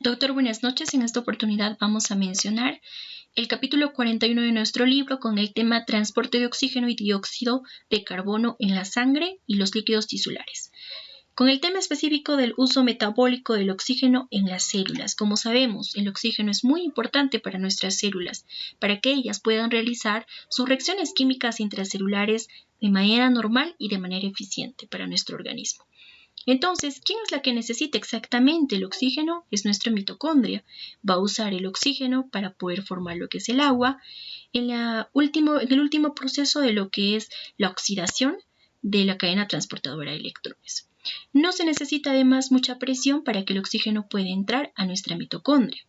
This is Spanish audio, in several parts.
Doctor, buenas noches. En esta oportunidad vamos a mencionar el capítulo 41 de nuestro libro con el tema transporte de oxígeno y dióxido de carbono en la sangre y los líquidos tisulares. Con el tema específico del uso metabólico del oxígeno en las células. Como sabemos, el oxígeno es muy importante para nuestras células, para que ellas puedan realizar sus reacciones químicas intracelulares de manera normal y de manera eficiente para nuestro organismo. Entonces, ¿quién es la que necesita exactamente el oxígeno? Es nuestra mitocondria. Va a usar el oxígeno para poder formar lo que es el agua en el último proceso de lo que es la oxidación de la cadena transportadora de electrones. No se necesita además mucha presión para que el oxígeno pueda entrar a nuestra mitocondria.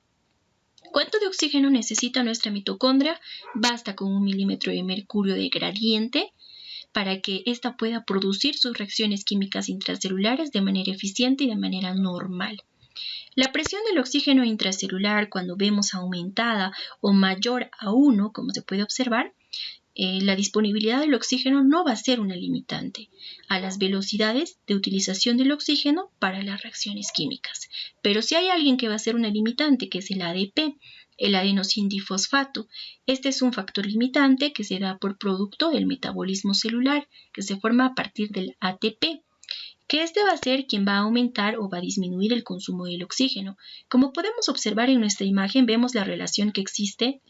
¿Cuánto de oxígeno necesita nuestra mitocondria? Basta con 1 milímetro de mercurio de gradiente para que ésta pueda producir sus reacciones químicas intracelulares de manera eficiente y de manera normal. La presión del oxígeno intracelular, cuando vemos aumentada o mayor a 1, como se puede observar, la disponibilidad del oxígeno no va a ser una limitante a las velocidades de utilización del oxígeno para las reacciones químicas. Pero si hay alguien que va a ser una limitante, que es el ADP, el adenosindifosfato. Este es un factor limitante que se da por producto del metabolismo celular, que se forma a partir del ATP, que este va a ser quien va a aumentar o va a disminuir el consumo del oxígeno. Como podemos observar en nuestra imagen, vemos la relación que existe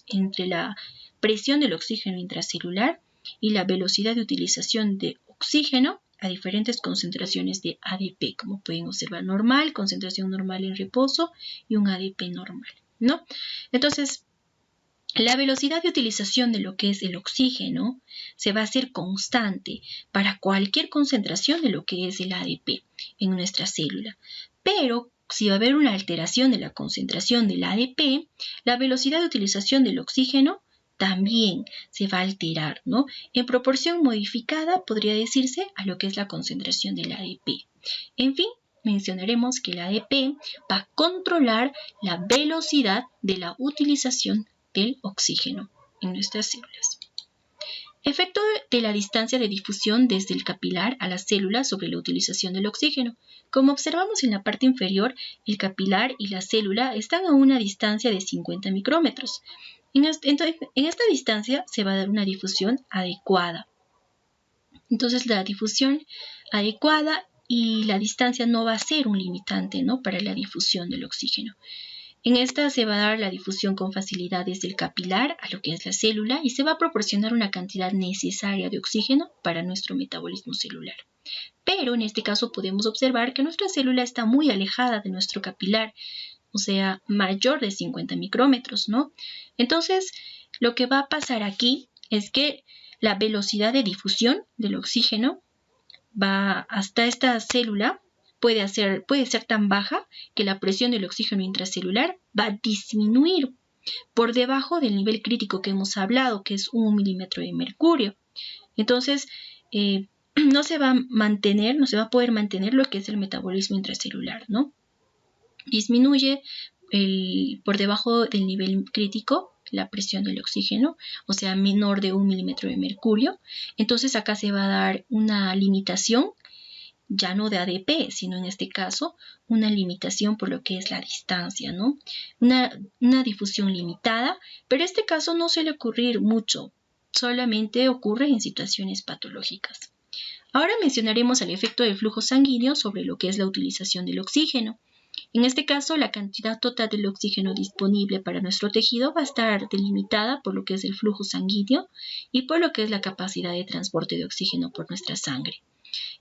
entre la presión del oxígeno intracelular y la velocidad de utilización de oxígeno a diferentes concentraciones de ADP, como pueden observar, normal, concentración normal en reposo y un ADP normal, ¿no? Entonces, la velocidad de utilización de lo que es el oxígeno se va a hacer constante para cualquier concentración de lo que es el ADP en nuestra célula. Pero si va a haber una alteración de la concentración del ADP, la velocidad de utilización del oxígeno también se va a alterar, ¿no? En proporción modificada, podría decirse, a lo que es la concentración del ADP. En fin, mencionaremos que el ADP va a controlar la velocidad de la utilización del oxígeno en nuestras células. Efecto de la distancia de difusión desde el capilar a las células sobre la utilización del oxígeno. Como observamos en la parte inferior, el capilar y la célula están a una distancia de 50 micrómetros. En esta distancia se va a dar una difusión adecuada. Entonces, la difusión adecuada y la distancia no va a ser un limitante, ¿no?, para la difusión del oxígeno. En esta se va a dar la difusión con facilidad desde el capilar a lo que es la célula y se va a proporcionar una cantidad necesaria de oxígeno para nuestro metabolismo celular. Pero en este caso podemos observar que nuestra célula está muy alejada de nuestro capilar, o sea, mayor de 50 micrómetros, ¿no? Entonces, lo que va a pasar aquí es que la velocidad de difusión del oxígeno va hasta esta célula. Puede ser tan baja que la presión del oxígeno intracelular va a disminuir por debajo del nivel crítico que hemos hablado, que es 1 milímetro de mercurio. Entonces, no se va a poder mantener lo que es el metabolismo intracelular, ¿no? Disminuye por debajo del nivel crítico la presión del oxígeno, o sea, menor de 1 milímetro de mercurio. Entonces, acá se va a dar una limitación, ya no de ADP, sino en este caso una limitación por lo que es la distancia, ¿no? Una difusión limitada, pero este caso no suele ocurrir mucho, solamente ocurre en situaciones patológicas. Ahora mencionaremos el efecto del flujo sanguíneo sobre lo que es la utilización del oxígeno. En este caso, la cantidad total del oxígeno disponible para nuestro tejido va a estar delimitada por lo que es el flujo sanguíneo y por lo que es la capacidad de transporte de oxígeno por nuestra sangre.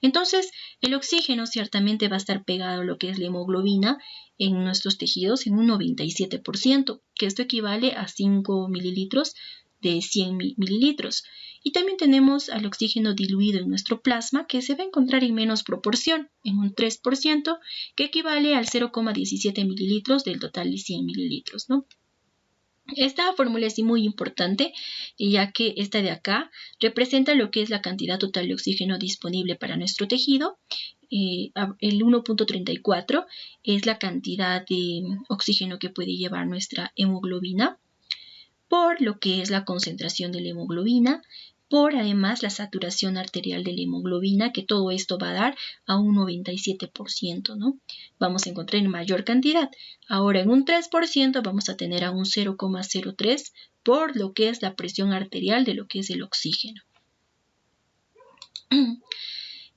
Entonces, el oxígeno ciertamente va a estar pegado a lo que es la hemoglobina en nuestros tejidos en un 97%, que esto equivale a 5 mililitros de 100 mililitros. Y también tenemos al oxígeno diluido en nuestro plasma, que se va a encontrar en menos proporción, en un 3%, que equivale al 0,17 mililitros del total de 100 mililitros, ¿no? Esta fórmula es muy importante, ya que esta de acá representa lo que es la cantidad total de oxígeno disponible para nuestro tejido. El 1.34 es la cantidad de oxígeno que puede llevar nuestra hemoglobina, por lo que es la concentración de la hemoglobina, por además la saturación arterial de la hemoglobina, que todo esto va a dar a un 97%, ¿no? Vamos a encontrar en mayor cantidad. Ahora en un 3% vamos a tener a un 0,03 por lo que es la presión arterial de lo que es el oxígeno.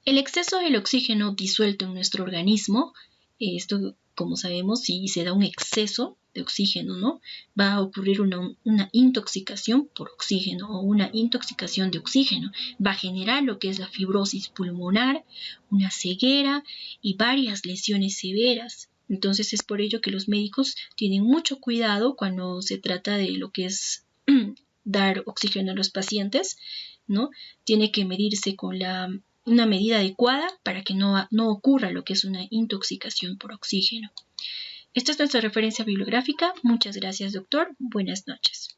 El exceso del oxígeno disuelto en nuestro organismo, esto como sabemos, si se da un exceso de oxígeno, ¿no? Va a ocurrir una intoxicación por oxígeno o una intoxicación de oxígeno. Va a generar lo que es la fibrosis pulmonar, una ceguera y varias lesiones severas. Entonces es por ello que los médicos tienen mucho cuidado cuando se trata de lo que es dar oxígeno a los pacientes, ¿no? Tiene que medirse con una medida adecuada para que no ocurra lo que es una intoxicación por oxígeno. Esta es nuestra referencia bibliográfica. Muchas gracias, doctor. Buenas noches.